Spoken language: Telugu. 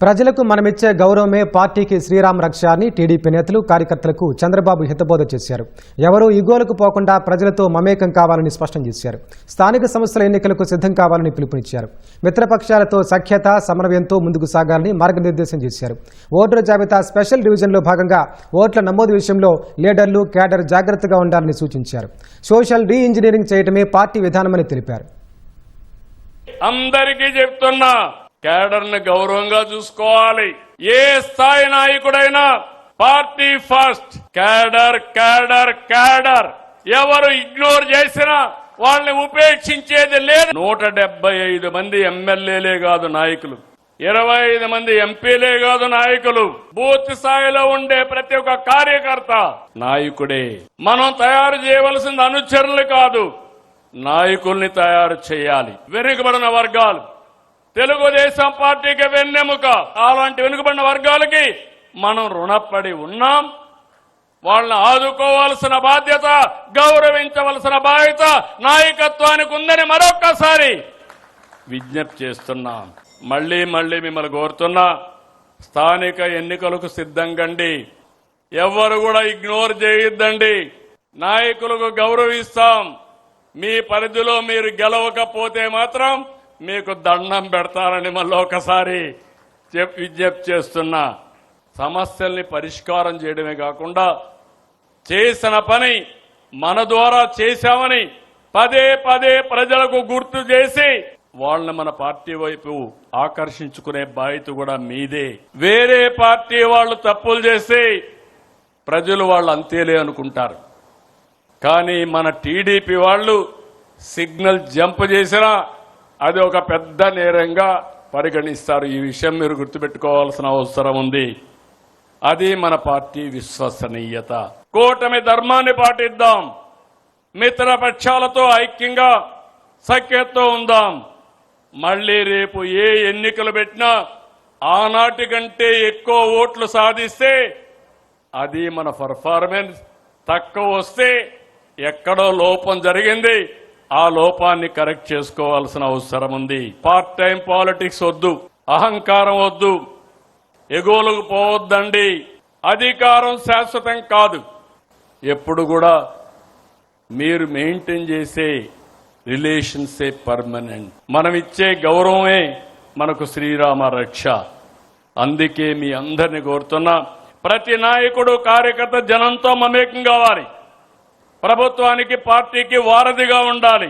ప్రజలకు మనమిచ్చే గౌరవమే పార్టీకి శ్రీరామ్ రక్ష అని టీడీపీ నేతలు కార్యకర్తలకు చంద్రబాబు హితబోధ చేశారు. ఎవరూ ఇగోలకు పోకుండా ప్రజలతో మమేకం కావాలని స్పష్టం చేశారు. స్థానిక సంస్థల ఎన్నికలకు సిద్ధం కావాలని పిలుపునిచ్చారు. మిత్రపక్షాలతో సఖ్యత సమన్వయంతో ముందుకు సాగాలని మార్గనిర్దేశం చేశారు. ఓటరు జాబితా స్పెషల్ డివిజన్లో భాగంగా ఓట్ల నమోదు విషయంలో లీడర్లు క్యాడర్ జాగ్రత్తగా ఉండాలని సూచించారు. సోషల్ రీ ఇంజనీరింగ్ చేయడమే పార్టీ విధానమని తెలిపారు. అందరికీ చెప్తున్నా, క్యాడర్ ని గౌరవంగా చూసుకోవాలి. ఏ స్థాయి నాయకుడైనా party first, cadre cadre cadre. ఎవరు ఇగ్నోర్ చేసినా వాళ్ళని ఉపేక్షించేది లేదు. 175 మంది ఎమ్మెల్యేలే కాదు నాయకులు, 25 మంది ఎంపీలే కాదు నాయకులు. బూత్ స్థాయిలో ఉండే ప్రతి ఒక్క కార్యకర్త నాయకుడే. మనం తయారు చేయవలసింది అనుచరులు కాదు, నాయకుల్ని తయారు చేయాలి. వెనుకబడిన వర్గాలు తెలుగుదేశం పార్టీకి వెన్నెముక. అలాంటి వెనుకబడిన వర్గాలకి మనం రుణపడి ఉన్నాం. వాళ్ళని ఆదుకోవాల్సిన బాధ్యత, గౌరవించవలసిన బాధ్యత నాయకత్వానికి ఉందని మరొక్కసారి విజ్ఞప్తి చేస్తున్నాం. మళ్లీ మిమ్మల్ని కోరుతున్నా, స్థానిక ఎన్నికలకు సిద్ధంగండి. ఎవ్వరు కూడా ఇగ్నోర్ చేయొద్దండి. నాయకులకు గౌరవిస్తాం. మీ పరిధిలో మీరు గెలవకపోతే మాత్రం మీకు దండం పెడతారని మళ్ళీ ఒకసారి విజ్ఞప్తి చేస్తున్నా. సమస్యల్ని పరిష్కారం చేయడమే కాకుండా చేసిన పని మన ద్వారా చేశామని పదే ప్రజలకు గుర్తు చేసి వాళ్ళని మన పార్టీ వైపు ఆకర్షించుకునే బాధ్యత కూడా మీదే. వేరే పార్టీ వాళ్ళు తప్పులు చేసి ప్రజలు వాళ్ళు అంతేలే అనుకుంటారు. కానీ మన టీడీపీ వాళ్ళు సిగ్నల్ జంప్ చేసినా అది ఒక పెద్ద నేరంగా పరిగణిస్తారు. ఈ విషయం మీరు గుర్తుపెట్టుకోవాల్సిన అవసరం ఉంది. అది మన పార్టీ విశ్వసనీయత. కూటమి ధర్మాన్ని పాటిద్దాం. మిత్రపక్షాలతో ఐక్యంగా సఖ్యతతో ఉందాం. మళ్లీ రేపు ఏ ఎన్నికలు పెట్టినా ఆనాటి కంటే ఎక్కువ ఓట్లు సాధిస్తే అది మన పర్ఫార్మెన్స్. తక్కువ వస్తే ఎక్కడో లోపం జరిగింది, ఆ లోపాన్ని కరెక్ట్ చేసుకోవాల్సిన అవసరం ఉంది. పార్ట్ టైం పాలిటిక్స్ వద్దు, అహంకారం వద్దు, ఎగోలకు పోవద్దండి. అధికారం శాశ్వతం కాదు. ఎప్పుడు కూడా మీరు మెయింటైన్ చేసే రిలేషన్సే పర్మనెంట్. మనం ఇచ్చే గౌరవమే మనకు శ్రీరామ రక్ష. అందుకే మీ అందరినీ కోరుతున్నా, ప్రతి నాయకుడు కార్యకర్త జనంతో మమేకం కావాలి. ప్రభుత్వానికి పార్టీకి వారధిగా ఉండాలి.